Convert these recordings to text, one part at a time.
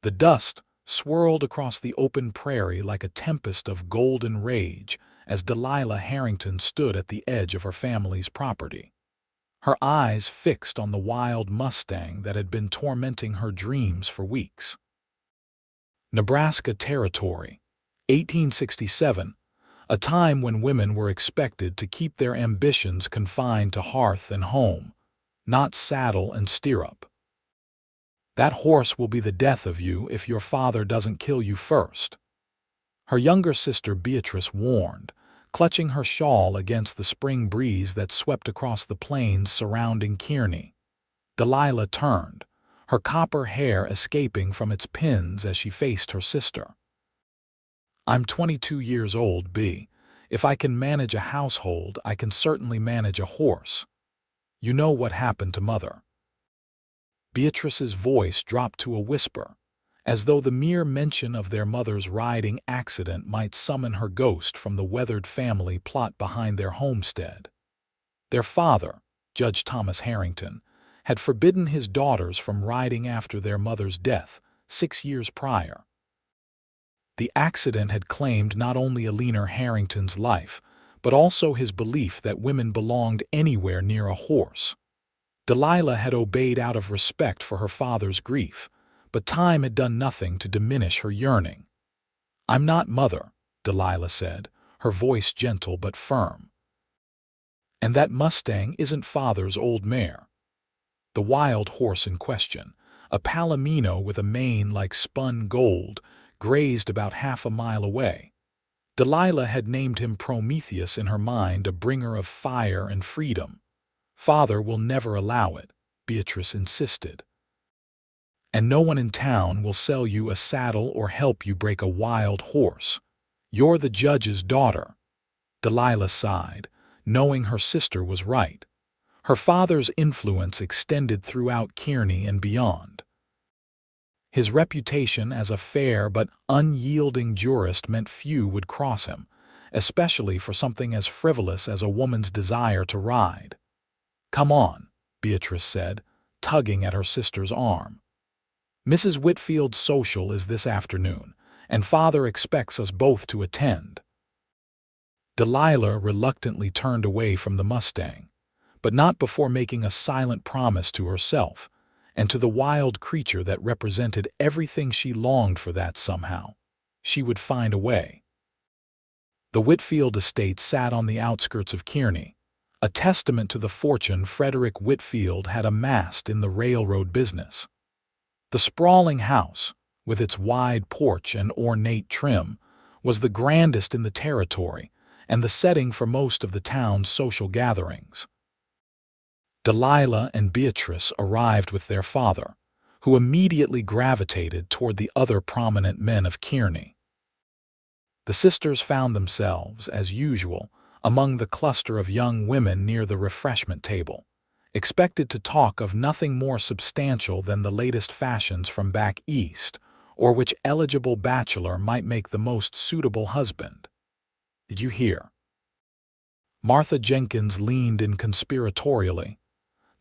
The dust swirled across the open prairie like a tempest of golden rage as Delilah Harrington stood at the edge of her family's property, her eyes fixed on the wild mustang that had been tormenting her dreams for weeks. Nebraska Territory, 1867, a time when women were expected to keep their ambitions confined to hearth and home, not saddle and stirrup. "That horse will be the death of you if your father doesn't kill you first," her younger sister Beatrice warned, clutching her shawl against the spring breeze that swept across the plains surrounding Kearney. Delilah turned, her copper hair escaping from its pins as she faced her sister. "I'm 22 years old, B. If I can manage a household, I can certainly manage a horse. You know what happened to Mother." Beatrice's voice dropped to a whisper, as though the mere mention of their mother's riding accident might summon her ghost from the weathered family plot behind their homestead. Their father, Judge Thomas Harrington, had forbidden his daughters from riding after their mother's death 6 years prior. The accident had claimed not only Eleanor Harrington's life, but also his belief that women belonged anywhere near a horse. Delilah had obeyed out of respect for her father's grief, but time had done nothing to diminish her yearning. "I'm not Mother," Delilah said, her voice gentle but firm. "And that mustang isn't Father's old mare." The wild horse in question, a palomino with a mane like spun gold, grazed about half a mile away. Delilah had named him Prometheus in her mind, a bringer of fire and freedom. "Father will never allow it," Beatrice insisted. "And no one in town will sell you a saddle or help you break a wild horse. You're the judge's daughter." Delilah sighed, knowing her sister was right. Her father's influence extended throughout Kearney and beyond. His reputation as a fair but unyielding jurist meant few would cross him, especially for something as frivolous as a woman's desire to ride. "Come on," Beatrice said, tugging at her sister's arm. "Mrs. Whitfield's social is this afternoon, and Father expects us both to attend." Delilah reluctantly turned away from the mustang, but not before making a silent promise to herself and to the wild creature that represented everything she longed for, that somehow she would find a way. The Whitfield estate sat on the outskirts of Kearney, a testament to the fortune Frederick Whitfield had amassed in the railroad business. The sprawling house, with its wide porch and ornate trim, was the grandest in the territory and the setting for most of the town's social gatherings. Delilah and Beatrice arrived with their father, who immediately gravitated toward the other prominent men of Kearney. The sisters found themselves, as usual, among the cluster of young women near the refreshment table, expected to talk of nothing more substantial than the latest fashions from back east, or which eligible bachelor might make the most suitable husband. "Did you hear?" Martha Jenkins leaned in conspiratorially.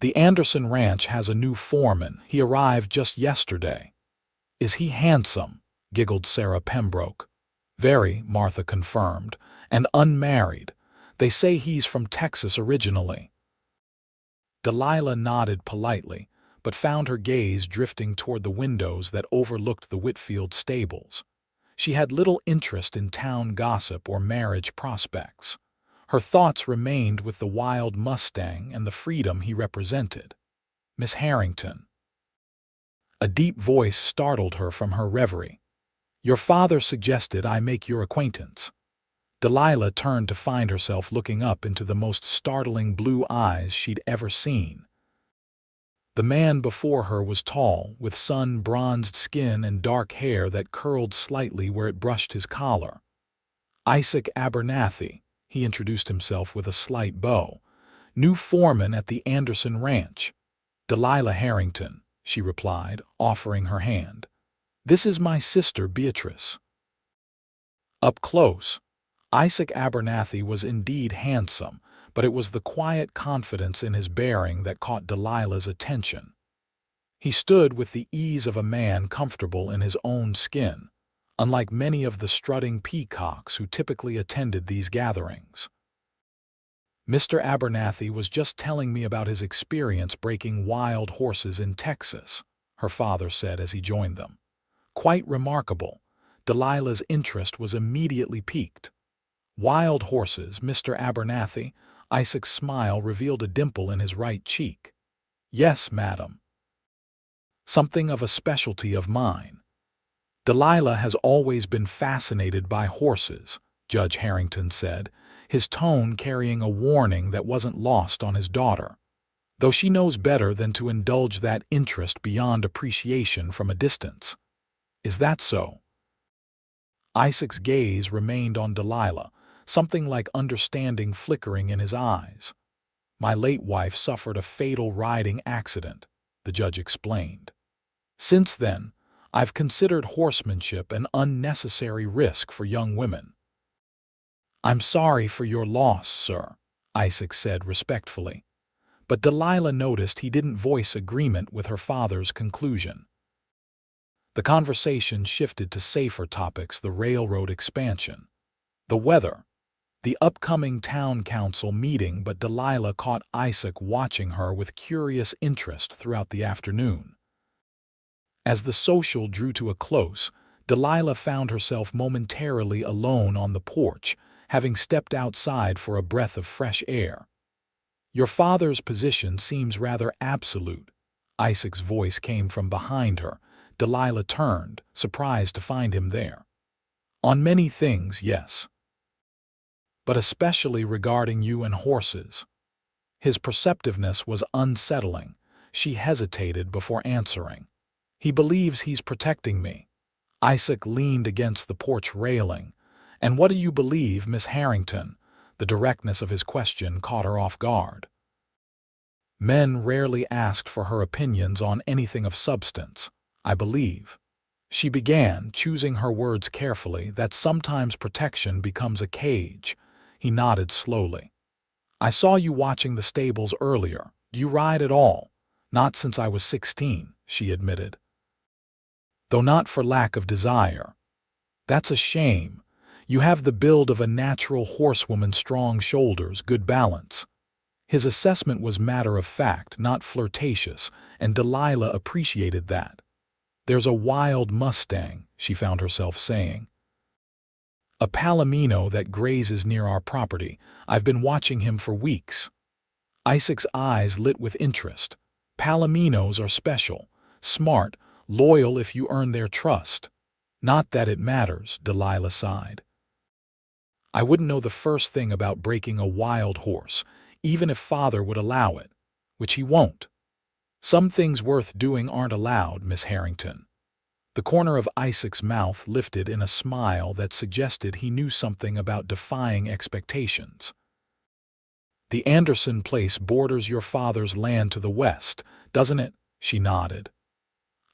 "The Anderson Ranch has a new foreman. He arrived just yesterday." "Is he handsome?" giggled Sarah Pembroke. "Very," Martha confirmed, "and unmarried. They say he's from Texas originally." Delilah nodded politely, but found her gaze drifting toward the windows that overlooked the Whitfield stables. She had little interest in town gossip or marriage prospects. Her thoughts remained with the wild mustang and the freedom he represented. "Miss Harrington." A deep voice startled her from her reverie. "Your father suggested I make your acquaintance." Delilah turned to find herself looking up into the most startling blue eyes she'd ever seen. The man before her was tall, with sun-bronzed skin and dark hair that curled slightly where it brushed his collar. "Isaac Abernathy," he introduced himself with a slight bow, "new foreman at the Anderson Ranch." "Delilah Harrington," she replied, offering her hand. "This is my sister Beatrice." Up close, Isaac Abernathy was indeed handsome, but it was the quiet confidence in his bearing that caught Delilah's attention. He stood with the ease of a man comfortable in his own skin, unlike many of the strutting peacocks who typically attended these gatherings. Mr. Abernathy was just telling me about his experience breaking wild horses in Texas, her father said as he joined them. Quite remarkable. Delilah's interest was immediately piqued. Wild horses, Mr. Abernathy? Isaac's smile revealed a dimple in his right cheek. Yes, madam. Something of a specialty of mine. Delilah has always been fascinated by horses, Judge Harrington said, his tone carrying a warning that wasn't lost on his daughter, though she knows better than to indulge that interest beyond appreciation from a distance. Is that so? Isaac's gaze remained on Delilah, something like understanding flickering in his eyes. My late wife suffered a fatal riding accident, the judge explained. Since then, I've considered horsemanship an unnecessary risk for young women. I'm sorry for your loss, sir, Isaac said respectfully. But Delilah noticed he didn't voice agreement with her father's conclusion. The conversation shifted to safer topics: the railroad expansion, the weather, the upcoming town council meeting, but Delilah caught Isaac watching her with curious interest throughout the afternoon. As the social drew to a close, Delilah found herself momentarily alone on the porch, having stepped outside for a breath of fresh air. Your father's position seems rather absolute. Isaac's voice came from behind her. Delilah turned, surprised to find him there. On many things, yes. But especially regarding you and horses. His perceptiveness was unsettling. She hesitated before answering. He believes he's protecting me. Isaac leaned against the porch railing. And what do you believe, Miss Harrington? The directness of his question caught her off guard. Men rarely asked for her opinions on anything of substance. I believe, she began, choosing her words carefully, that sometimes protection becomes a cage. He nodded slowly. I saw you watching the stables earlier. Do you ride at all? Not since I was 16, she admitted. Though not for lack of desire. That's a shame. You have the build of a natural horsewoman: strong shoulders, good balance. His assessment was matter of fact, not flirtatious, and Delilah appreciated that. There's a wild mustang, she found herself saying. A palomino that grazes near our property. I've been watching him for weeks. Isaac's eyes lit with interest. Palominos are special, smart, loyal if you earn their trust. Not that it matters, Delilah sighed. I wouldn't know the first thing about breaking a wild horse, even if father would allow it, which he won't. Some things worth doing aren't allowed, Miss Harrington. The corner of Isaac's mouth lifted in a smile that suggested he knew something about defying expectations. The Anderson place borders your father's land to the west, doesn't it? She nodded.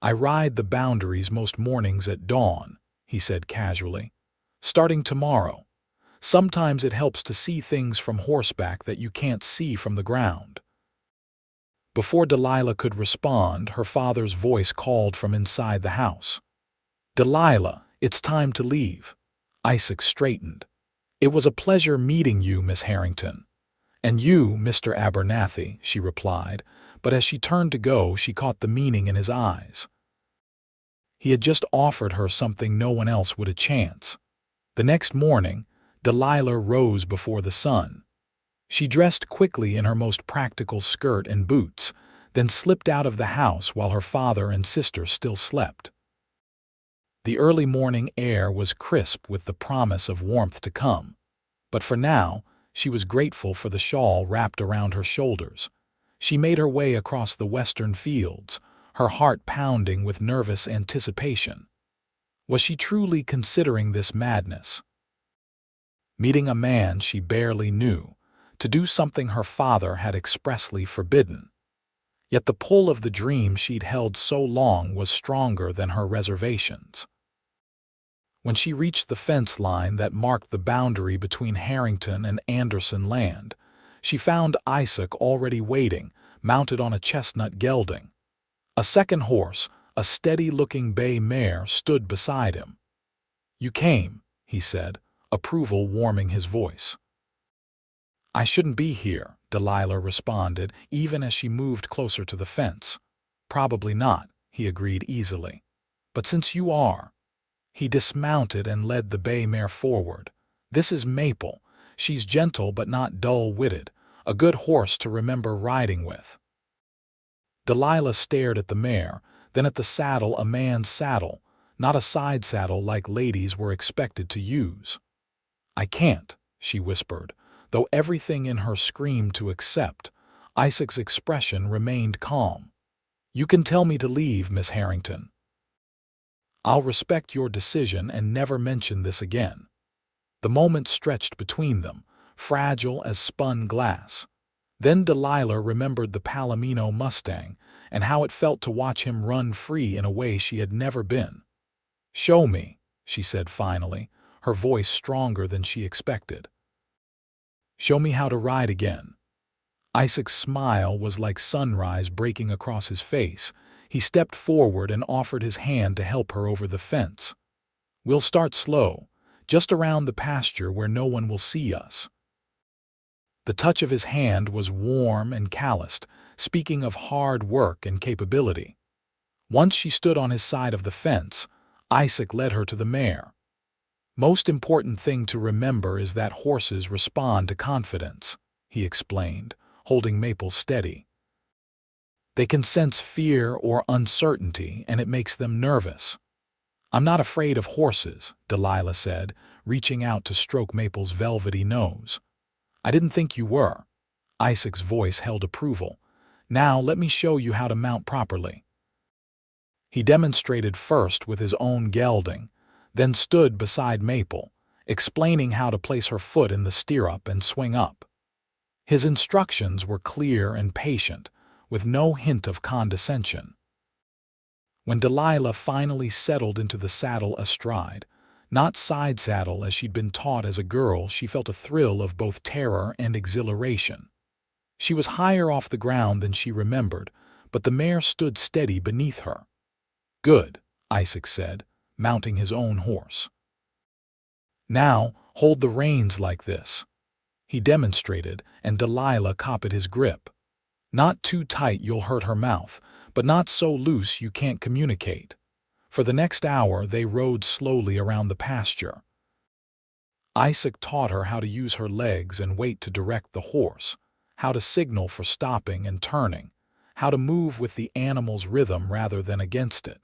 I ride the boundaries most mornings at dawn, he said casually. Starting tomorrow. Sometimes it helps to see things from horseback that you can't see from the ground. Before Delilah could respond, her father's voice called from inside the house. Delilah, it's time to leave. Isaac straightened. It was a pleasure meeting you, Miss Harrington. And you, Mr. Abernathy, she replied, but as she turned to go, she caught the meaning in his eyes. He had just offered her something no one else would a chance. The next morning, Delilah rose before the sun. She dressed quickly in her most practical skirt and boots, then slipped out of the house while her father and sister still slept. The early morning air was crisp with the promise of warmth to come, but for now, she was grateful for the shawl wrapped around her shoulders. She made her way across the western fields, her heart pounding with nervous anticipation. Was she truly considering this madness? Meeting a man she barely knew, to do something her father had expressly forbidden. Yet the pull of the dream she'd held so long was stronger than her reservations. When she reached the fence line that marked the boundary between Harrington and Anderson land, she found Isaac already waiting, mounted on a chestnut gelding. A second horse, a steady-looking bay mare, stood beside him. "You came," he said, approval warming his voice. "I shouldn't be here," Delilah responded, even as she moved closer to the fence. "Probably not," he agreed easily. "But since you are—" He dismounted and led the bay mare forward. "This is Maple. She's gentle but not dull-witted, a good horse to remember riding with." Delilah stared at the mare, then at the saddle, a man's saddle, not a side saddle like ladies were expected to use. "I can't," she whispered, though everything in her screamed to accept. Isaac's expression remained calm. "You can tell me to leave, Miss Harrington. I'll respect your decision and never mention this again." The moment stretched between them, fragile as spun glass. Then Delilah remembered the Palomino mustang and how it felt to watch him run free in a way she had never been. "Show me," she said finally, her voice stronger than she expected. "Show me how to ride again." Isaac's smile was like sunrise breaking across his face. He stepped forward and offered his hand to help her over the fence. "We'll start slow, just around the pasture where no one will see us." The touch of his hand was warm and calloused, speaking of hard work and capability. Once she stood on his side of the fence, Isaac led her to the mare. "Most important thing to remember is that horses respond to confidence," he explained, holding Maple steady. "They can sense fear or uncertainty, and it makes them nervous." "I'm not afraid of horses," Delilah said, reaching out to stroke Maple's velvety nose. "I didn't think you were." Isaac's voice held approval. "Now let me show you how to mount properly." He demonstrated first with his own gelding, then stood beside Maple, explaining how to place her foot in the stirrup and swing up. His instructions were clear and patient, with no hint of condescension. When Delilah finally settled into the saddle astride, not side saddle as she'd been taught as a girl, she felt a thrill of both terror and exhilaration. She was higher off the ground than she remembered, but the mare stood steady beneath her. "Good," Isaac said, mounting his own horse. "Now, hold the reins like this." He demonstrated, and Delilah copied his grip. "Not too tight, you'll hurt her mouth, but not so loose you can't communicate." For the next hour they rode slowly around the pasture. Isaac taught her how to use her legs and weight to direct the horse, how to signal for stopping and turning, how to move with the animal's rhythm rather than against it.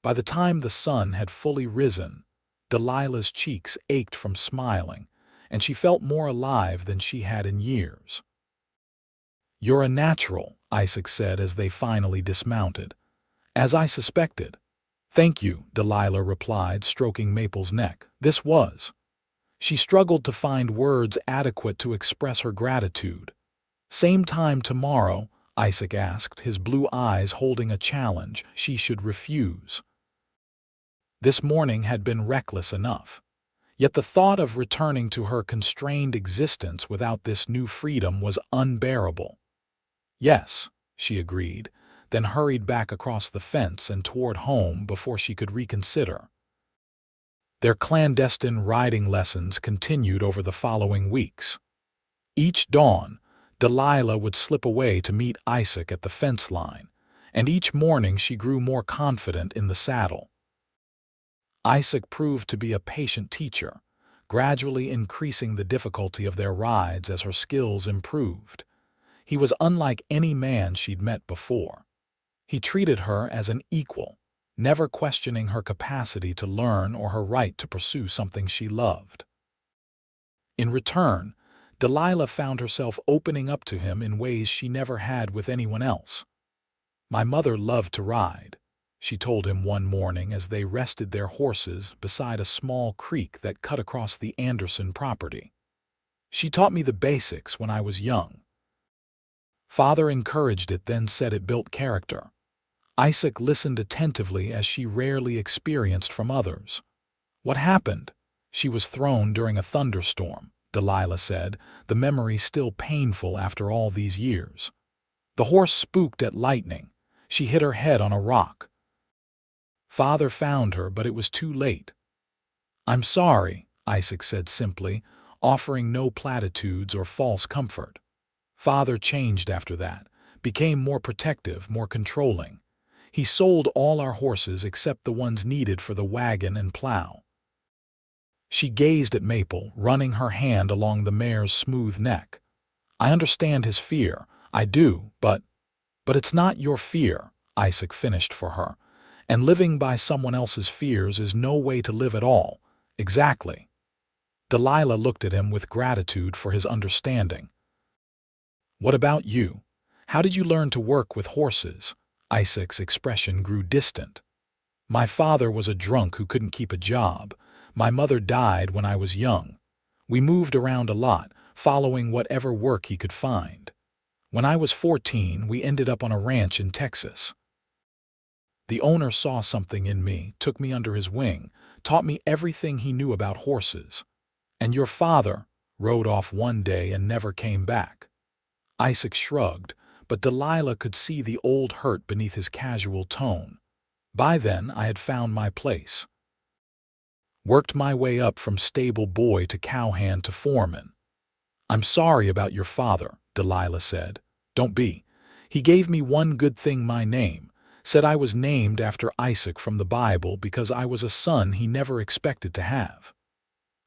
By the time the sun had fully risen, Delilah's cheeks ached from smiling, and she felt more alive than she had in years. "You're a natural," Isaac said as they finally dismounted. "As I suspected." "Thank you," Delilah replied, stroking Maple's neck. "This was—" She struggled to find words adequate to express her gratitude. "Same time tomorrow?" Isaac asked, his blue eyes holding a challenge she should refuse. This morning had been reckless enough. Yet the thought of returning to her constrained existence without this new freedom was unbearable. "Yes," she agreed, then hurried back across the fence and toward home before she could reconsider. Their clandestine riding lessons continued over the following weeks. Each dawn, Delilah would slip away to meet Isaac at the fence line, and each morning she grew more confident in the saddle. Isaac proved to be a patient teacher, gradually increasing the difficulty of their rides as her skills improved. He was unlike any man she'd met before. He treated her as an equal, never questioning her capacity to learn or her right to pursue something she loved. In return, Delilah found herself opening up to him in ways she never had with anyone else. "My mother loved to ride," she told him one morning as they rested their horses beside a small creek that cut across the Anderson property. "She taught me the basics when I was young. Father encouraged it, then said it built character." Isaac listened attentively as she rarely experienced from others. "What happened?" "She was thrown during a thunderstorm," Delilah said, the memory still painful after all these years. "The horse spooked at lightning. She hit her head on a rock. Father found her, but it was too late. "I'm sorry," Isaac said simply, offering no platitudes or false comfort. Father changed after that, became more protective, more controlling. He sold all our horses except the ones needed for the wagon and plow. She gazed at Maple, running her hand along the mare's smooth neck. "I understand his fear. I do, but it's not your fear," Isaac finished for her. "And living by someone else's fears is no way to live at all." "Exactly." Delilah looked at him with gratitude for his understanding. "What about you? How did you learn to work with horses?" Isaac's expression grew distant. "My father was a drunk who couldn't keep a job. My mother died when I was young. We moved around a lot, following whatever work he could find. When I was 14, we ended up on a ranch in Texas. The owner saw something in me, took me under his wing, taught me everything he knew about horses. And your father rode off one day and never came back." Isaac shrugged, but Delilah could see the old hurt beneath his casual tone. "By then, I had found my place. Worked my way up from stable boy to cowhand to foreman." "I'm sorry about your father," Delilah said. "Don't be. He gave me one good thing, my name. Said I was named after Isaac from the Bible because I was a son he never expected to have."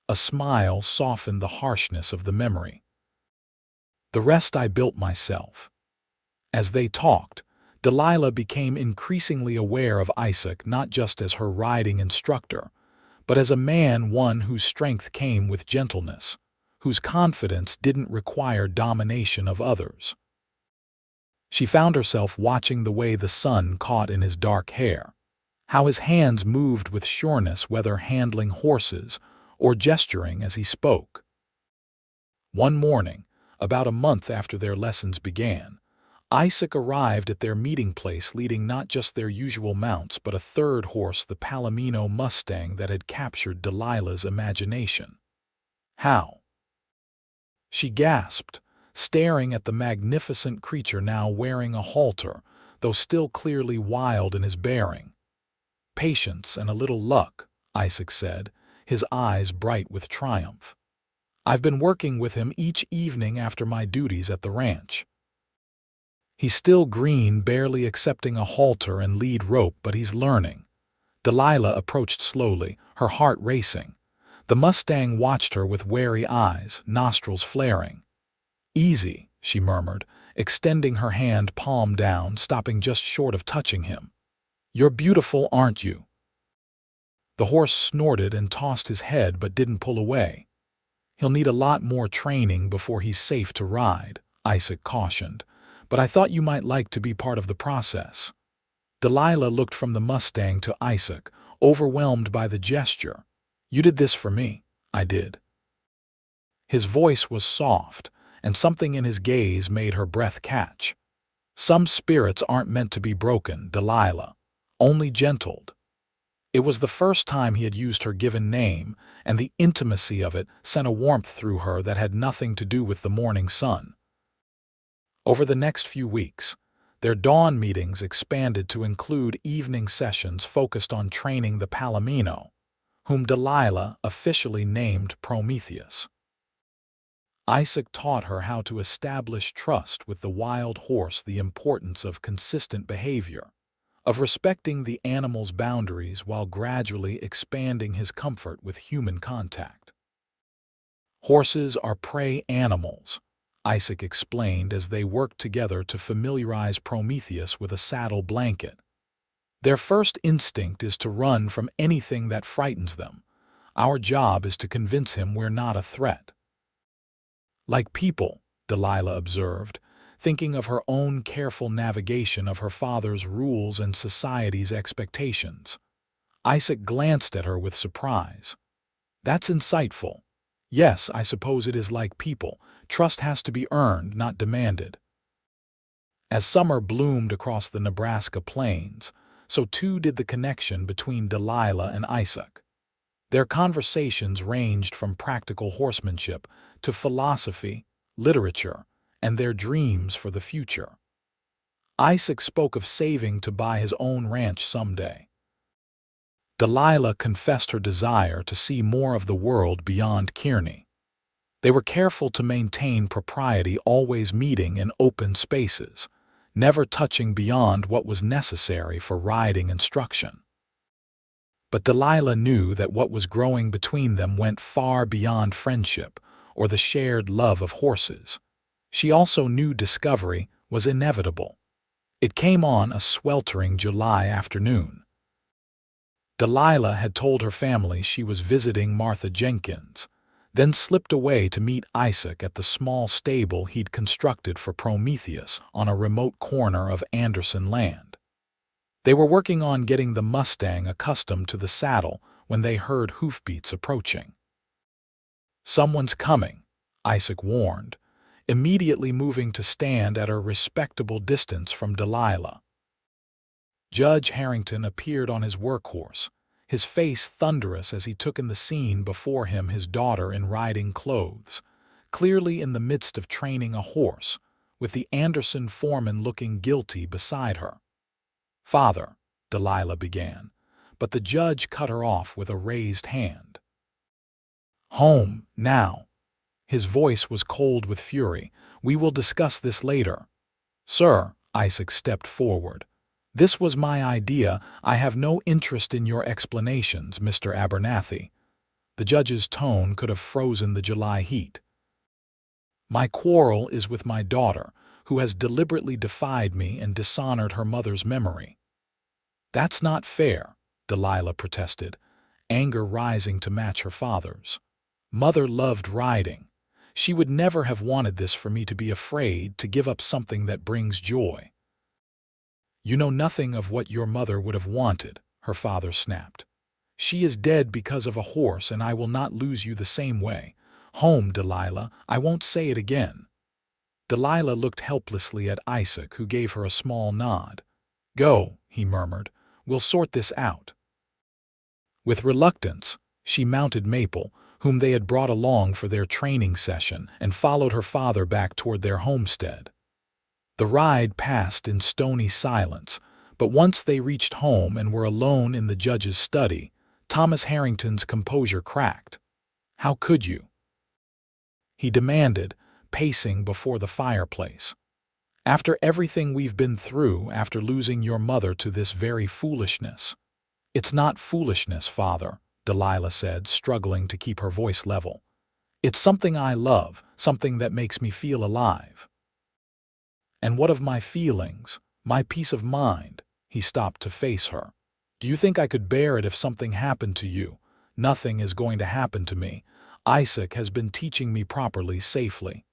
A smile softened the harshness of the memory. "The rest I built myself." As they talked, Delilah became increasingly aware of Isaac not just as her riding instructor, but as a man, one whose strength came with gentleness, whose confidence didn't require domination of others. She found herself watching the way the sun caught in his dark hair, how his hands moved with sureness whether handling horses or gesturing as he spoke. One morning, about a month after their lessons began, Isaac arrived at their meeting place leading not just their usual mounts but a third horse, the Palomino mustang that had captured Delilah's imagination. "How?" she gasped, staring at the magnificent creature now wearing a halter, though still clearly wild in his bearing. "Patience and a little luck," Isaac said, his eyes bright with triumph. "I've been working with him each evening after my duties at the ranch. He's still green, barely accepting a halter and lead rope, but he's learning." Delilah approached slowly, her heart racing. The mustang watched her with wary eyes, nostrils flaring. "Easy," she murmured, extending her hand palm down, stopping just short of touching him. "You're beautiful, aren't you?" The horse snorted and tossed his head but didn't pull away. "He'll need a lot more training before he's safe to ride," Isaac cautioned, "but I thought you might like to be part of the process." Delilah looked from the mustang to Isaac, overwhelmed by the gesture. "You did this for me." "I did." His voice was soft, and something in his gaze made her breath catch. "Some spirits aren't meant to be broken, Delilah, only gentled." It was the first time he had used her given name, and the intimacy of it sent a warmth through her that had nothing to do with the morning sun. Over the next few weeks, their dawn meetings expanded to include evening sessions focused on training the Palomino, whom Delilah officially named Prometheus. Isaac taught her how to establish trust with the wild horse, the importance of consistent behavior, of respecting the animal's boundaries while gradually expanding his comfort with human contact. "Horses are prey animals," Isaac explained as they worked together to familiarize Prometheus with a saddle blanket. "Their first instinct is to run from anything that frightens them. Our job is to convince him we're not a threat." "Like people," Delilah observed, thinking of her own careful navigation of her father's rules and society's expectations. Isaac glanced at her with surprise. "That's insightful. Yes, I suppose it is like people. Trust has to be earned, not demanded." As summer bloomed across the Nebraska plains, so too did the connection between Delilah and Isaac. Their conversations ranged from practical horsemanship to philosophy, literature, and their dreams for the future. Isaac spoke of saving to buy his own ranch someday. Delilah confessed her desire to see more of the world beyond Kearney. They were careful to maintain propriety, always meeting in open spaces, never touching beyond what was necessary for riding instruction. But Delilah knew that what was growing between them went far beyond friendship or the shared love of horses. She also knew discovery was inevitable. It came on a sweltering July afternoon. Delilah had told her family she was visiting Martha Jenkins, then slipped away to meet Isaac at the small stable he'd constructed for Prometheus on a remote corner of Anderson land. They were working on getting the mustang accustomed to the saddle when they heard hoofbeats approaching. "Someone's coming," Isaac warned, immediately moving to stand at a respectable distance from Delilah. Judge Harrington appeared on his workhorse, his face thunderous as he took in the scene before him, his daughter in riding clothes, clearly in the midst of training a horse, with the Anderson foreman looking guilty beside her. "Father," Delilah began, but the judge cut her off with a raised hand. "Home, now." His voice was cold with fury. "We will discuss this later." "Sir," Isaac stepped forward. "This was my idea. I have no interest in your explanations, Mr. Abernathy." The judge's tone could have frozen the July heat. "My quarrel is with my daughter, who has deliberately defied me and dishonored her mother's memory." "That's not fair," Delilah protested, anger rising to match her father's. "Mother loved riding. She would never have wanted this for me to be afraid to give up something that brings joy." "You know nothing of what your mother would have wanted," her father snapped. "She is dead because of a horse, and I will not lose you the same way. Home, Delilah, I won't say it again." Delilah looked helplessly at Isaac, who gave her a small nod. "Go," he murmured. "We'll sort this out." With reluctance, she mounted Maple, whom they had brought along for their training session, and followed her father back toward their homestead. The ride passed in stony silence, but once they reached home and were alone in the judge's study, Thomas Harrington's composure cracked. "How could you?" he demanded, pacing before the fireplace. "After everything we've been through, after losing your mother to this very foolishness." "It's not foolishness, Father," Delilah said, struggling to keep her voice level. "It's something I love, something that makes me feel alive." "And what of my feelings, my peace of mind?" He stopped to face her. "Do you think I could bear it if something happened to you?" "Nothing is going to happen to me. Isaac has been teaching me properly, safely."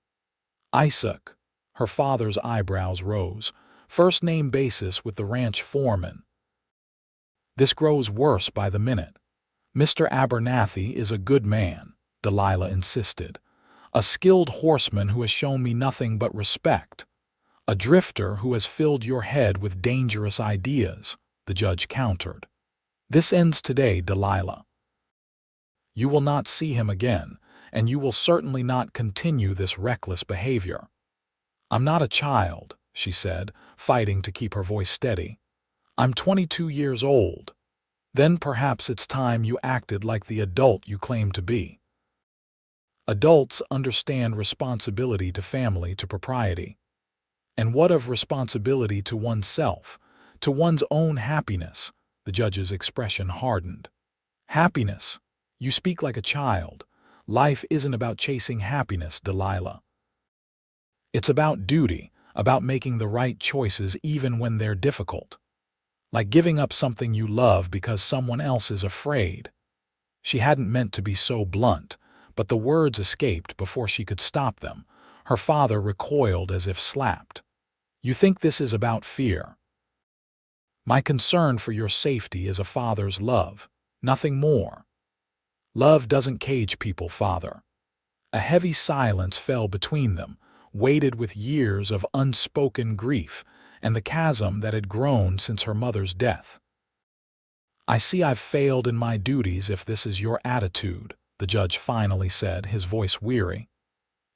"Isaac?" Her father's eyebrows rose. "First name basis with the ranch foreman." "This grows worse by the minute." "Mr. Abernathy is a good man," Delilah insisted. "A skilled horseman who has shown me nothing but respect." "A drifter who has filled your head with dangerous ideas," the judge countered. "This ends today, Delilah. You will not see him again, and you will certainly not continue this reckless behavior." "I'm not a child," she said, fighting to keep her voice steady. "I'm 22 years old." "Then perhaps it's time you acted like the adult you claim to be." "Adults understand responsibility to family, to propriety." "And what of responsibility to oneself, to one's own happiness?" The judge's expression hardened. "Happiness? You speak like a child. Life isn't about chasing happiness, Delilah. It's about duty, about making the right choices even when they're difficult. Like giving up something you love because someone else is afraid." She hadn't meant to be so blunt, but the words escaped before she could stop them. Her father recoiled as if slapped. "You think this is about fear?" "My concern for your safety is a father's love, nothing more." "Love doesn't cage people, Father." A heavy silence fell between them, weighted with years of unspoken grief and the chasm that had grown since her mother's death. "I see I've failed in my duties if this is your attitude," the judge finally said, his voice weary.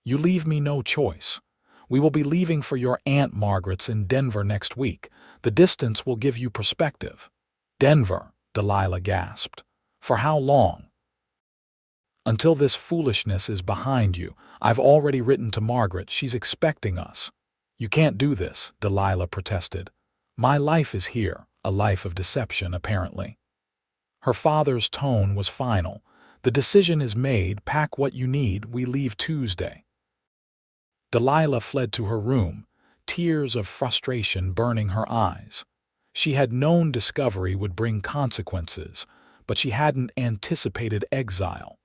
"You leave me no choice. We will be leaving for your Aunt Margaret's in Denver next week. The distance will give you perspective." "Denver," Delilah gasped. "For how long?" "Until this foolishness is behind you. I've already written to Margaret. She's expecting us." "You can't do this," Delilah protested. "My life is here, a life of deception, apparently." Her father's tone was final. "The decision is made. Pack what you need. We leave Tuesday." Delilah fled to her room, tears of frustration burning her eyes. She had known discovery would bring consequences, but she hadn't anticipated exile.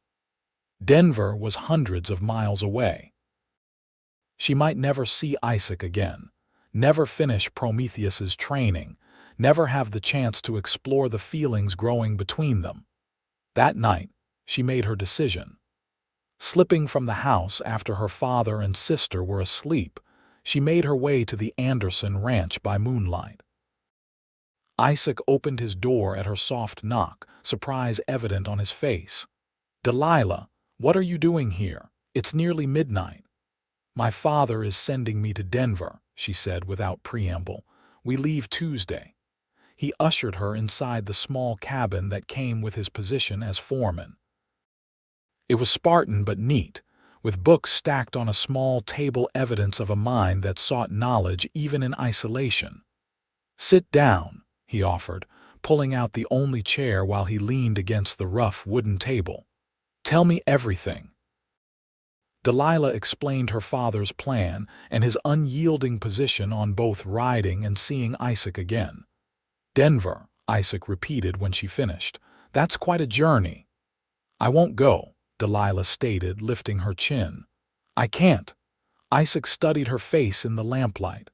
Denver was hundreds of miles away. She might never see Isaac again, never finish Prometheus's training, never have the chance to explore the feelings growing between them. That night, she made her decision. Slipping from the house after her father and sister were asleep, she made her way to the Anderson ranch by moonlight. Isaac opened his door at her soft knock, surprise evident on his face. "Delilah, what are you doing here? It's nearly midnight." "My father is sending me to Denver," she said without preamble. "We leave Tuesday." He ushered her inside the small cabin that came with his position as foreman. It was Spartan but neat, with books stacked on a small table, evidence of a mind that sought knowledge even in isolation. "Sit down," he offered, pulling out the only chair while he leaned against the rough wooden table. "Tell me everything." Delilah explained her father's plan and his unyielding position on both riding and seeing Isaac again. "Denver," Isaac repeated when she finished. "That's quite a journey." "I won't go," Delilah stated, lifting her chin. "I can't." Isaac studied her face in the lamplight.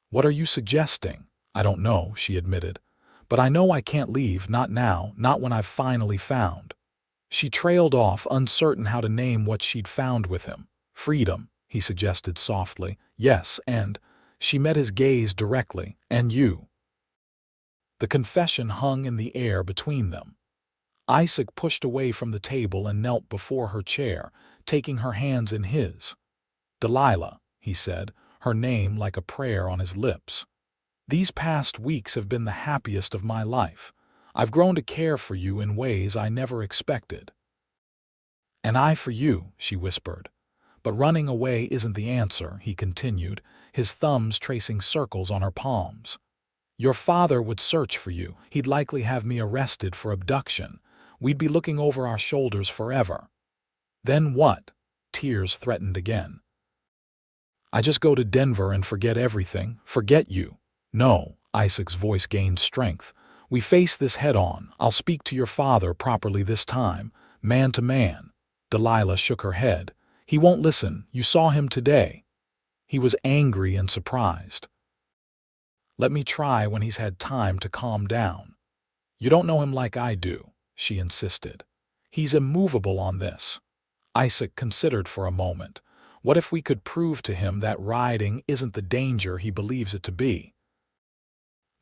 "What are you suggesting?" "I don't know," she admitted. "But I know I can't leave, not now, not when I've finally found." She trailed off, uncertain how to name what she'd found with him. "Freedom," he suggested softly. "Yes, and—" She met his gaze directly. "And you." The confession hung in the air between them. Isaac pushed away from the table and knelt before her chair, taking her hands in his. "Delilah," he said, her name like a prayer on his lips. "These past weeks have been the happiest of my life. I've grown to care for you in ways I never expected." "And I for you," she whispered. "But running away isn't the answer," he continued, his thumbs tracing circles on her palms. "Your father would search for you. He'd likely have me arrested for abduction. We'd be looking over our shoulders forever." "Then what?" Tears threatened again. "I just go to Denver and forget everything. Forget you." "No," Isaac's voice gained strength. "We face this head on. I'll speak to your father properly this time, man to man." Delilah shook her head. "He won't listen. You saw him today." He was angry and surprised. "Let me try when he's had time to calm down." "You don't know him like I do," she insisted. "He's immovable on this." Isaac considered for a moment. "What if we could prove to him that riding isn't the danger he believes it to be?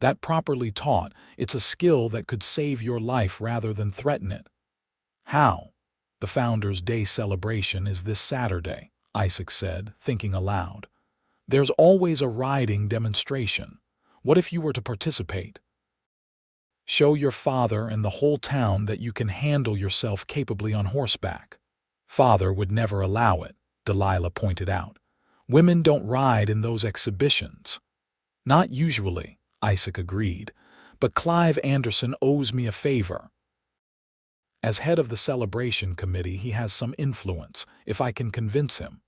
That properly taught, it's a skill that could save your life rather than threaten it." "How?" "The Founders' Day celebration is this Saturday," Isaac said, thinking aloud. "There's always a riding demonstration. What if you were to participate? Show your father and the whole town that you can handle yourself capably on horseback." "Father would never allow it," Delilah pointed out. "Women don't ride in those exhibitions." "Not usually," Isaac agreed, "but Clive Anderson owes me a favor. As head of the celebration committee, he has some influence, if I can convince him."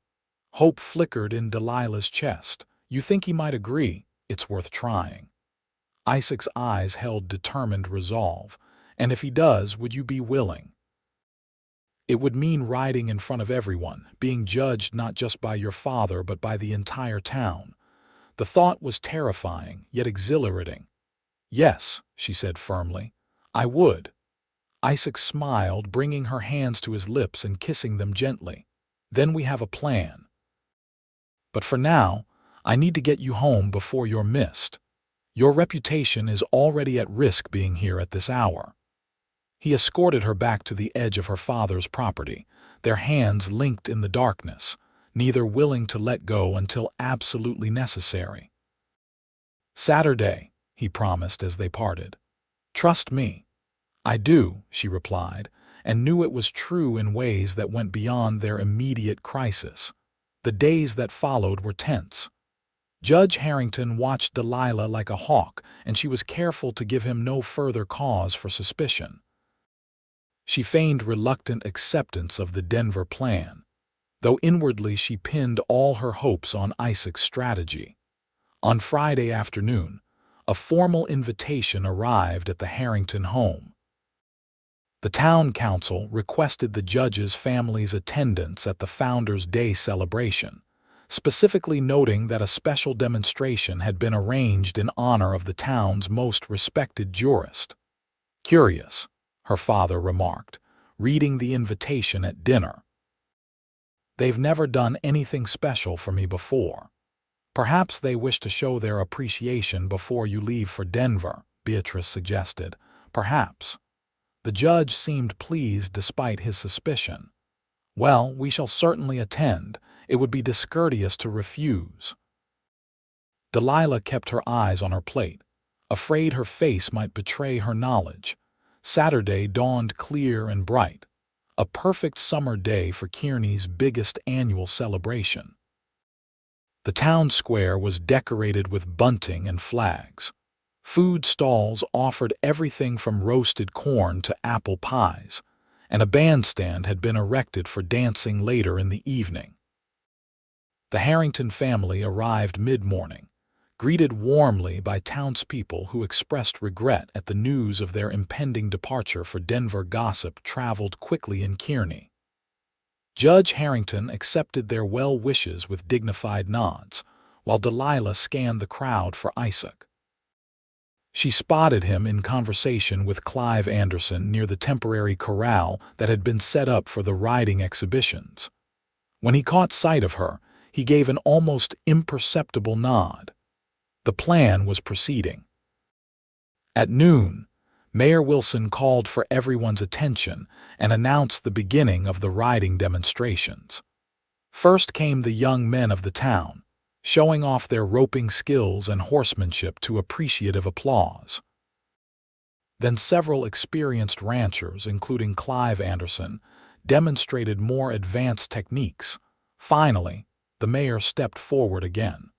Hope flickered in Delilah's chest. "You think he might agree? It's worth trying." Isaac's eyes held determined resolve. "And if he does, would you be willing?" "It would mean riding in front of everyone, being judged not just by your father but by the entire town." The thought was terrifying, yet exhilarating. "Yes," she said firmly, "I would." Isaac smiled, bringing her hands to his lips and kissing them gently. "Then we have a plan. But for now, I need to get you home before you're missed. Your reputation is already at risk being here at this hour." He escorted her back to the edge of her father's property, their hands linked in the darkness. neither willing to let go until absolutely necessary. "Saturday," he promised as they parted. "Trust me." "I do," she replied, and knew it was true in ways that went beyond their immediate crisis. The days that followed were tense. Judge Harrington watched Delilah like a hawk, and she was careful to give him no further cause for suspicion. She feigned reluctant acceptance of the Denver plan, though inwardly she pinned all her hopes on Isaac's strategy. On Friday afternoon, a formal invitation arrived at the Harrington home. The town council requested the judge's family's attendance at the Founders' Day celebration, specifically noting that a special demonstration had been arranged in honor of the town's most respected jurist. "Curious," her father remarked, reading the invitation at dinner. "They've never done anything special for me before. Perhaps they wish to show their appreciation before you leave for Denver," Beatrice suggested. "Perhaps." The judge seemed pleased despite his suspicion. "Well, we shall certainly attend. It would be discourteous to refuse." Delilah kept her eyes on her plate, afraid her face might betray her knowledge. Saturday dawned clear and bright, a perfect summer day for Kearney's biggest annual celebration. The town square was decorated with bunting and flags. Food stalls offered everything from roasted corn to apple pies, and a bandstand had been erected for dancing later in the evening. The Harrington family arrived mid-morning, greeted warmly by townspeople who expressed regret at the news of their impending departure for Denver. Gossip traveled quickly in Kearney. Judge Harrington accepted their well wishes with dignified nods, while Delilah scanned the crowd for Isaac. She spotted him in conversation with Clive Anderson near the temporary corral that had been set up for the riding exhibitions. When he caught sight of her, he gave an almost imperceptible nod. The plan was proceeding. At noon, Mayor Wilson called for everyone's attention and announced the beginning of the riding demonstrations. First came the young men of the town, showing off their roping skills and horsemanship to appreciative applause. Then several experienced ranchers, including Clive Anderson, demonstrated more advanced techniques. Finally, the mayor stepped forward again.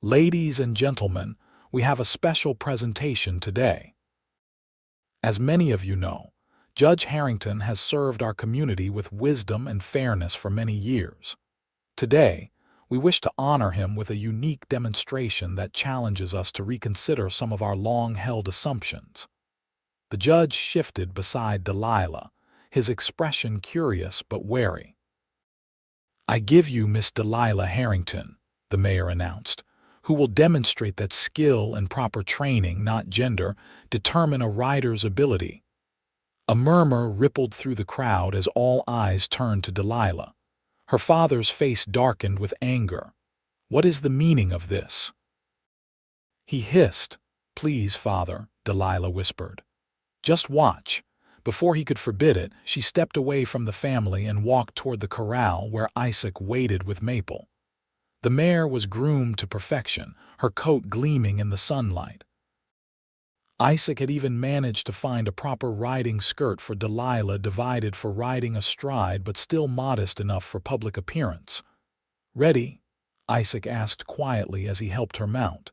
"Ladies and gentlemen, we have a special presentation today. As many of you know, Judge Harrington has served our community with wisdom and fairness for many years. Today, we wish to honor him with a unique demonstration that challenges us to reconsider some of our long-held assumptions." The judge shifted beside Delilah, his expression curious but wary. "I give you Miss Delilah Harrington," the mayor announced, "who will demonstrate that skill and proper training, not gender, determine a rider's ability." A murmur rippled through the crowd as all eyes turned to Delilah. Her father's face darkened with anger. "What is the meaning of this?" He hissed. "Please, father," Delilah whispered. "Just watch." Before he could forbid it, she stepped away from the family and walked toward the corral where Isaac waited with Maple. The mare was groomed to perfection, her coat gleaming in the sunlight. Isaac had even managed to find a proper riding skirt for Delilah, divided for riding astride but still modest enough for public appearance. "Ready?" Isaac asked quietly as he helped her mount.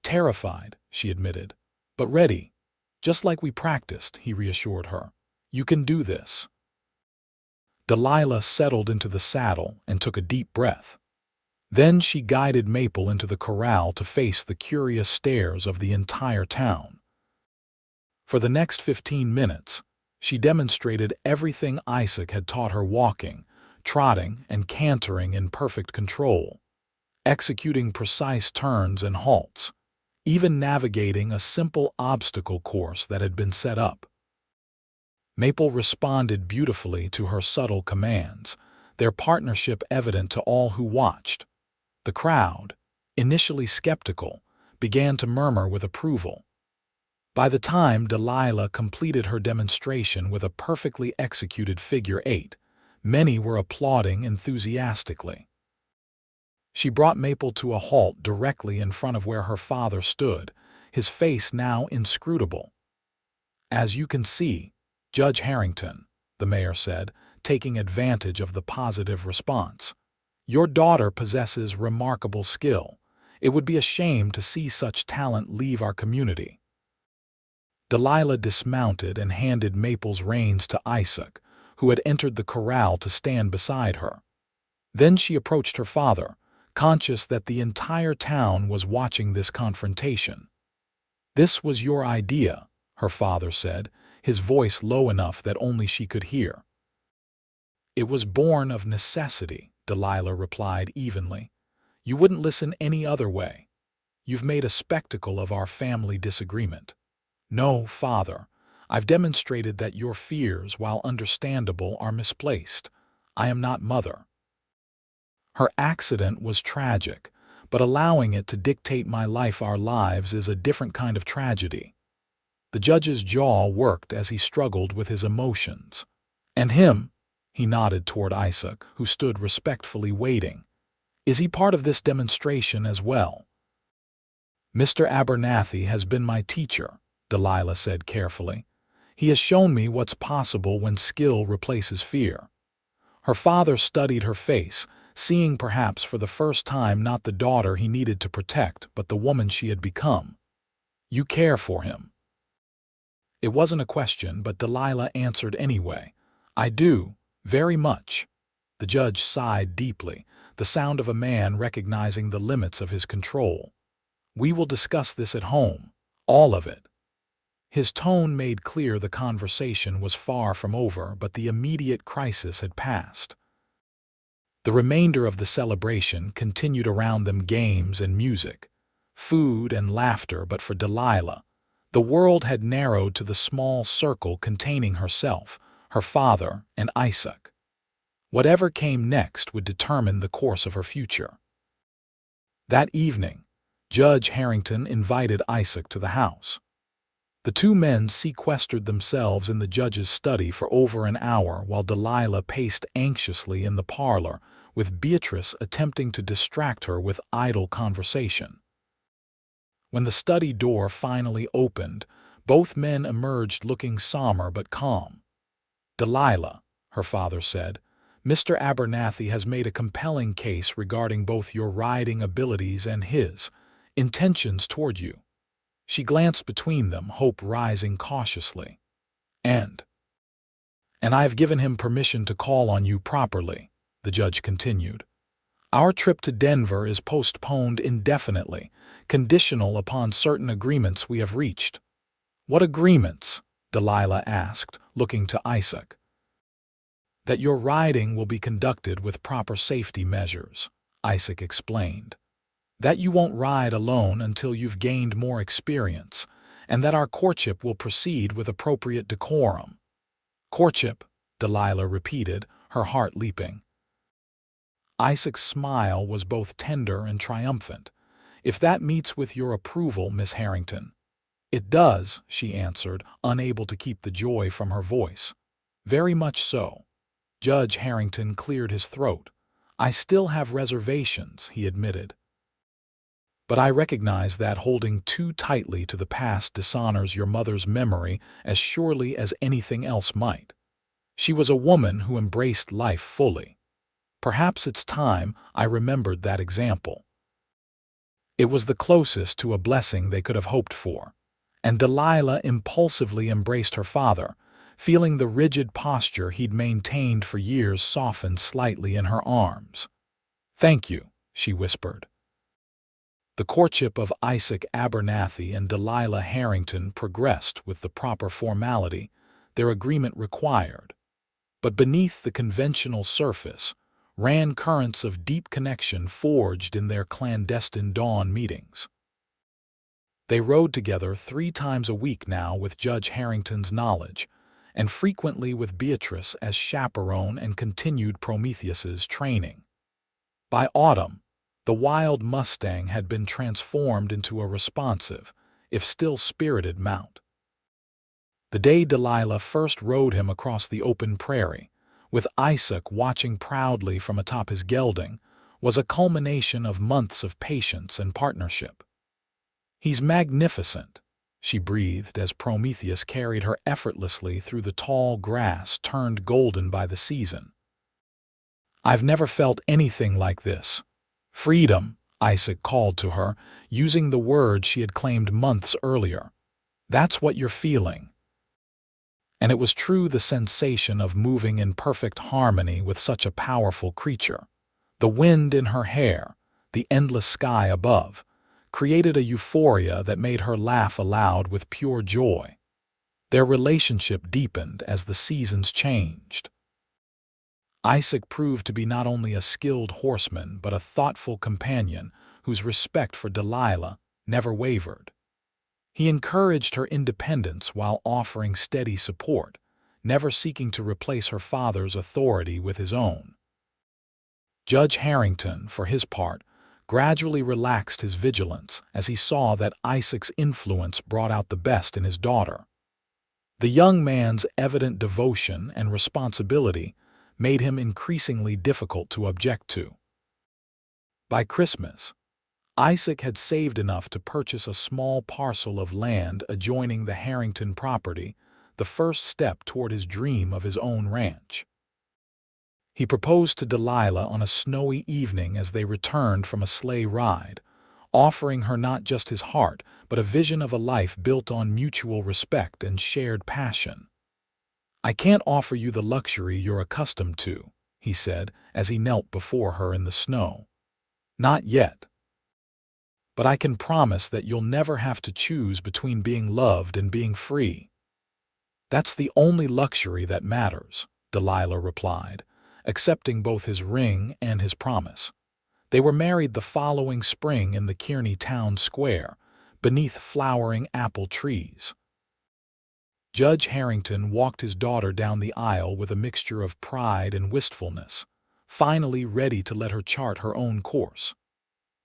"Terrified," she admitted, "but ready. Just like we practiced," he reassured her. "You can do this." Delilah settled into the saddle and took a deep breath. Then she guided Maple into the corral to face the curious stares of the entire town. For the next 15 minutes, she demonstrated everything Isaac had taught her, walking, trotting, and cantering in perfect control, executing precise turns and halts, even navigating a simple obstacle course that had been set up. Maple responded beautifully to her subtle commands, their partnership evident to all who watched. The crowd, initially skeptical, began to murmur with approval. By the time Delilah completed her demonstration with a perfectly executed figure 8, many were applauding enthusiastically. She brought Maple to a halt directly in front of where her father stood, his face now inscrutable. "As you can see, Judge Harrington," the mayor said, taking advantage of the positive response, "your daughter possesses remarkable skill. It would be a shame to see such talent leave our community." Delilah dismounted and handed Maple's reins to Isaac, who had entered the corral to stand beside her. Then she approached her father, conscious that the entire town was watching this confrontation. "This was your idea," her father said, his voice low enough that only she could hear. "It was born of necessity," Delilah replied evenly. "You wouldn't listen any other way. You've made a spectacle of our family disagreement. No, father, I've demonstrated that your fears, while understandable, are misplaced. I am not mother. Her accident was tragic, but allowing it to dictate my life, our lives, is a different kind of tragedy." The judge's jaw worked as he struggled with his emotions. "And him?" He nodded toward Isaac, who stood respectfully waiting. "Is he part of this demonstration as well?" "Mr. Abernathy has been my teacher," Delilah said carefully. "He has shown me what's possible when skill replaces fear." Her father studied her face, seeing perhaps for the first time not the daughter he needed to protect, but the woman she had become. "You care for him?" It wasn't a question, but Delilah answered anyway. "I do, very much." The judge sighed deeply, the sound of a man recognizing the limits of his control. "We will discuss this at home, all of it." His tone made clear the conversation was far from over, but the immediate crisis had passed. The remainder of the celebration continued around them: games and music, food and laughter, but for Delilah, the world had narrowed to the small circle containing herself, her father, and Isaac. Whatever came next would determine the course of her future. That evening, Judge Harrington invited Isaac to the house. The two men sequestered themselves in the judge's study for over an hour while Delilah paced anxiously in the parlor, with Beatrice attempting to distract her with idle conversation. When the study door finally opened, both men emerged looking somber but calm. "Delilah," her father said, "Mr. Abernathy has made a compelling case regarding both your riding abilities and his intentions toward you." She glanced between them, hope rising cautiously. And I have given him permission to call on you properly," the judge continued. "Our trip to Denver is postponed indefinitely, conditional upon certain agreements we have reached." "What agreements?" Delilah asked, looking to Isaac. "That your riding will be conducted with proper safety measures," Isaac explained. "That you won't ride alone until you've gained more experience, and that our courtship will proceed with appropriate decorum." "Courtship," Delilah repeated, her heart leaping. Isaac's smile was both tender and triumphant. "If that meets with your approval, Miss Harrington." "It does," she answered, unable to keep the joy from her voice. "Very much so." Judge Harrington cleared his throat. "I still have reservations," he admitted. "But I recognize that holding too tightly to the past dishonors your mother's memory as surely as anything else might. She was a woman who embraced life fully. Perhaps it's time I remembered that example." It was the closest to a blessing they could have hoped for, and Delilah impulsively embraced her father, feeling the rigid posture he'd maintained for years soften slightly in her arms. "Thank you," she whispered. The courtship of Isaac Abernathy and Delilah Harrington progressed with the proper formality their agreement required. But beneath the conventional surface ran currents of deep connection forged in their clandestine dawn meetings. They rode together 3 times a week now with Judge Harrington's knowledge, and frequently with Beatrice as chaperone, and continued Prometheus's training. By autumn, the wild mustang had been transformed into a responsive, if still spirited, mount. The day Delilah first rode him across the open prairie, with Isaac watching proudly from atop his gelding, was a culmination of months of patience and partnership. "He's magnificent," she breathed as Prometheus carried her effortlessly through the tall grass turned golden by the season. "I've never felt anything like this." "Freedom," Isaac called to her, using the word she had claimed months earlier. "That's what you're feeling." And it was true, the sensation of moving in perfect harmony with such a powerful creature. The wind in her hair, the endless sky above, created a euphoria that made her laugh aloud with pure joy. Their relationship deepened as the seasons changed. Isaac proved to be not only a skilled horseman but a thoughtful companion whose respect for Delilah never wavered. He encouraged her independence while offering steady support, never seeking to replace her father's authority with his own. Judge Harrington, for his part, gradually relaxed his vigilance as he saw that Isaac's influence brought out the best in his daughter. The young man's evident devotion and responsibility made him increasingly difficult to object to. By Christmas, Isaac had saved enough to purchase a small parcel of land adjoining the Harrington property, the first step toward his dream of his own ranch. He proposed to Delilah on a snowy evening as they returned from a sleigh ride, offering her not just his heart, but a vision of a life built on mutual respect and shared passion. "I can't offer you the luxury you're accustomed to," he said as he knelt before her in the snow. "Not yet. But I can promise that you'll never have to choose between being loved and being free." "That's the only luxury that matters," Delilah replied, accepting both his ring and his promise. They were married the following spring in the Kearney town square, beneath flowering apple trees. Judge Harrington walked his daughter down the aisle with a mixture of pride and wistfulness, finally ready to let her chart her own course.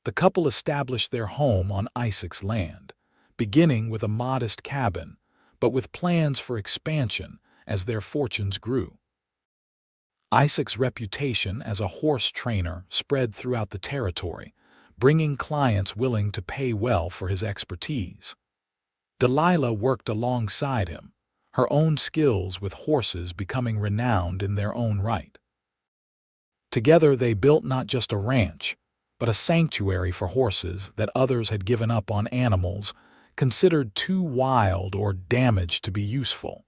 The couple established their home on Isaac's land, beginning with a modest cabin, but with plans for expansion as their fortunes grew. Isaac's reputation as a horse trainer spread throughout the territory, bringing clients willing to pay well for his expertise. Delilah worked alongside him, her own skills with horses becoming renowned in their own right. Together they built not just a ranch, but a sanctuary for horses that others had given up on animals considered too wild or damaged to be useful.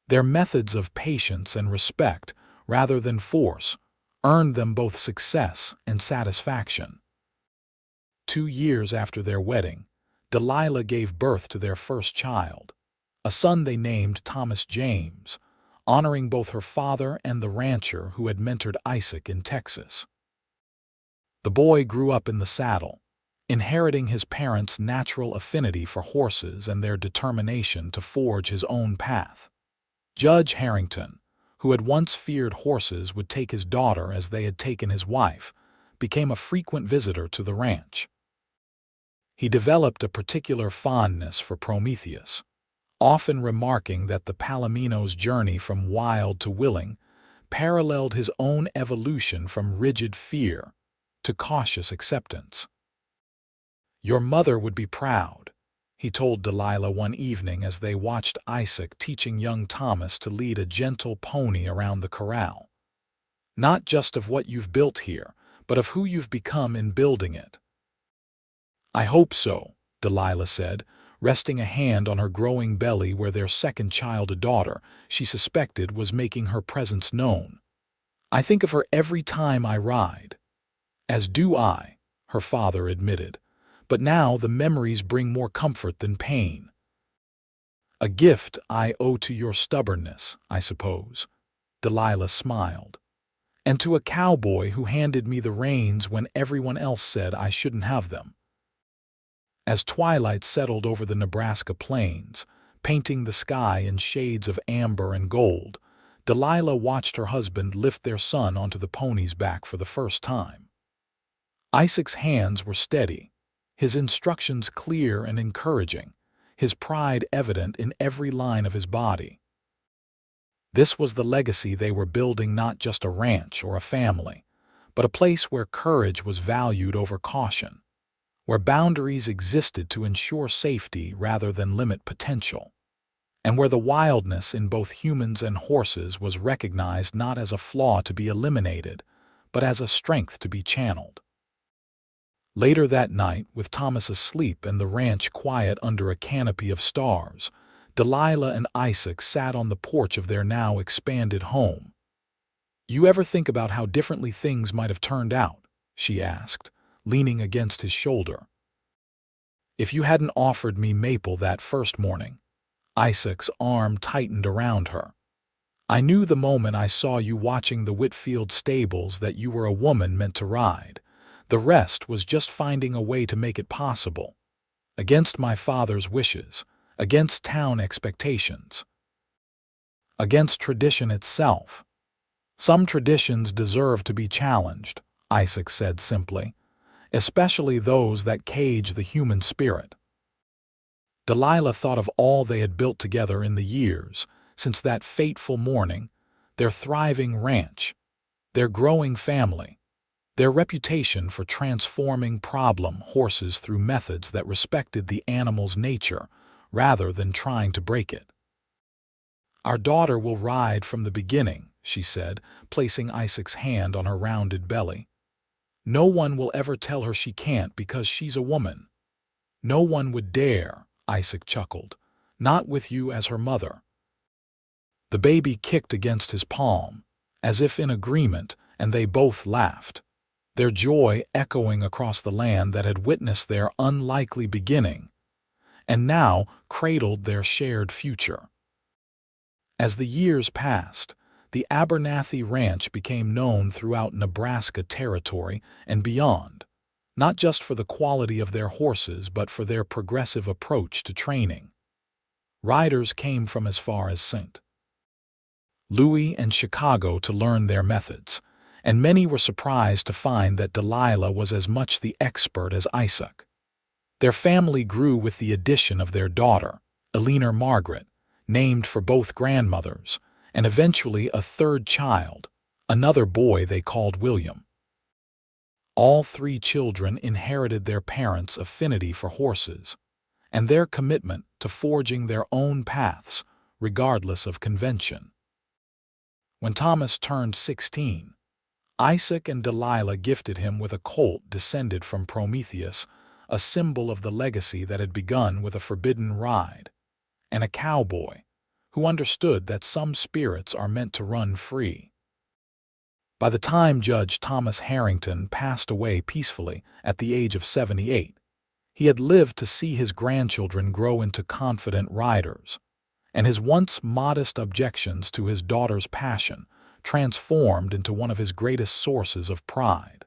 Their methods of patience and respect, rather than force, earned them both success and satisfaction. 2 years after their wedding, Delilah gave birth to their first child, a son they named Thomas James, honoring both her father and the rancher who had mentored Isaac in Texas. The boy grew up in the saddle, inheriting his parents' natural affinity for horses and their determination to forge his own path. Judge Harrington, who had once feared horses would take his daughter as they had taken his wife, became a frequent visitor to the ranch. He developed a particular fondness for Prometheus, often remarking that the Palomino's journey from wild to willing paralleled his own evolution from rigid fear to cautious acceptance. "Your mother would be proud," he told Delilah one evening as they watched Isaac teaching young Thomas to lead a gentle pony around the corral. "Not just of what you've built here, but of who you've become in building it." "I hope so," Delilah said, resting a hand on her growing belly where their second child, a daughter, she suspected was making her presence known. "I think of her every time I ride." "As do I," her father admitted, "but now the memories bring more comfort than pain." "A gift I owe to your stubbornness, I suppose," Delilah smiled. "And to a cowboy who handed me the reins when everyone else said I shouldn't have them." As twilight settled over the Nebraska plains, painting the sky in shades of amber and gold, Delilah watched her husband lift their son onto the pony's back for the first time. Isaac's hands were steady, his instructions clear and encouraging, his pride evident in every line of his body. This was the legacy they were building, not just a ranch or a family, but a place where courage was valued over caution, where boundaries existed to ensure safety rather than limit potential, and where the wildness in both humans and horses was recognized not as a flaw to be eliminated, but as a strength to be channeled. Later that night, with Thomas asleep and the ranch quiet under a canopy of stars, Delilah and Isaac sat on the porch of their now expanded home. "You ever think about how differently things might have turned out?" she asked, leaning against his shoulder. "If you hadn't offered me maple that first morning." Isaac's arm tightened around her. "I knew the moment I saw you watching the Whitfield stables that you were a woman meant to ride. The rest was just finding a way to make it possible. Against my father's wishes, against town expectations, against tradition itself. Some traditions deserve to be challenged," Isaac said simply, "especially those that cage the human spirit." Delilah thought of all they had built together in the years since that fateful morning, their thriving ranch, their growing family, their reputation for transforming problem horses through methods that respected the animal's nature rather than trying to break it. "Our daughter will ride from the beginning," she said, placing Isaac's hand on her rounded belly. "No one will ever tell her she can't because she's a woman." "No one would dare," Isaac chuckled, "not with you as her mother." The baby kicked against his palm, as if in agreement, and they both laughed, their joy echoing across the land that had witnessed their unlikely beginning, and now cradled their shared future. As the years passed, the Abernathy Ranch became known throughout Nebraska Territory and beyond, not just for the quality of their horses but for their progressive approach to training. Riders came from as far as St. Louis and Chicago to learn their methods, and many were surprised to find that Delilah was as much the expert as Isaac. Their family grew with the addition of their daughter, Eleanor Margaret, named for both grandmothers, and eventually a third child, another boy they called William. All three children inherited their parents' affinity for horses and their commitment to forging their own paths, regardless of convention. When Thomas turned 16, Isaac and Delilah gifted him with a colt descended from Prometheus, a symbol of the legacy that had begun with a forbidden ride, and a cowboy who understood that some spirits are meant to run free. By the time Judge Thomas Harrington passed away peacefully at the age of 78, he had lived to see his grandchildren grow into confident riders, and his once modest objections to his daughter's passion transformed into one of his greatest sources of pride.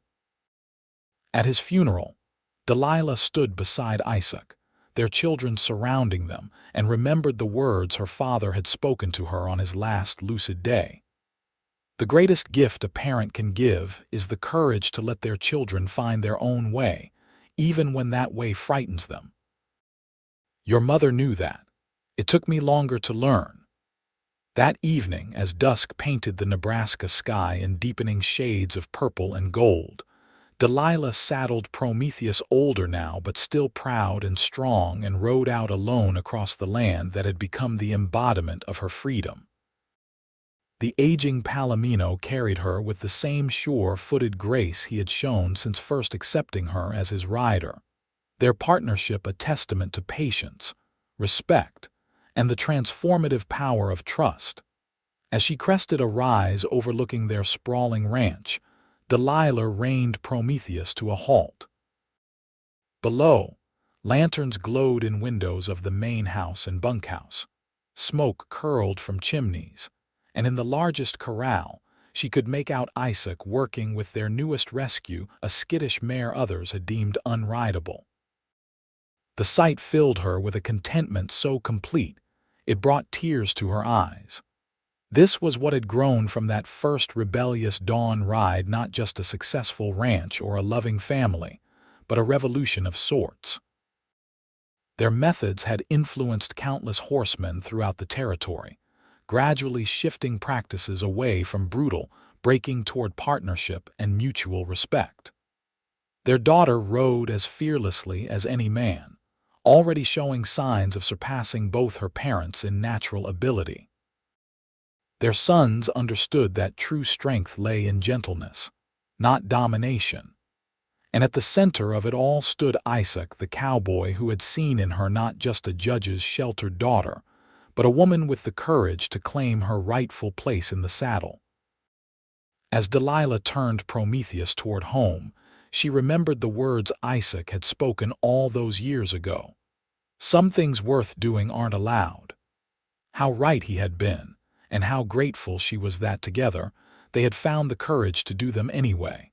At his funeral, Delilah stood beside Isaac, their children surrounding them, and remembered the words her father had spoken to her on his last lucid day. "The greatest gift a parent can give is the courage to let their children find their own way, even when that way frightens them. Your mother knew that. It took me longer to learn." That evening, as dusk painted the Nebraska sky in deepening shades of purple and gold, Delilah saddled Prometheus, older now but still proud and strong, and rode out alone across the land that had become the embodiment of her freedom. The aging Palomino carried her with the same sure-footed grace he had shown since first accepting her as his rider, their partnership a testament to patience, respect, and the transformative power of trust. As she crested a rise overlooking their sprawling ranch, Delilah reined Prometheus to a halt. Below, lanterns glowed in windows of the main house and bunkhouse. Smoke curled from chimneys, and in the largest corral, she could make out Isaac working with their newest rescue, a skittish mare others had deemed unrideable. The sight filled her with a contentment so complete it brought tears to her eyes. This was what had grown from that first rebellious dawn ride, not just a successful ranch or a loving family, but a revolution of sorts. Their methods had influenced countless horsemen throughout the territory, gradually shifting practices away from brutal, breaking toward partnership and mutual respect. Their daughter rode as fearlessly as any man, already showing signs of surpassing both her parents in natural ability. Their sons understood that true strength lay in gentleness, not domination. And at the center of it all stood Isaac, the cowboy who had seen in her not just a judge's sheltered daughter, but a woman with the courage to claim her rightful place in the saddle. As Delilah turned Prometheus toward home, she remembered the words Isaac had spoken all those years ago. Some things worth doing aren't allowed. How right he had been, and how grateful she was that together, they had found the courage to do them anyway.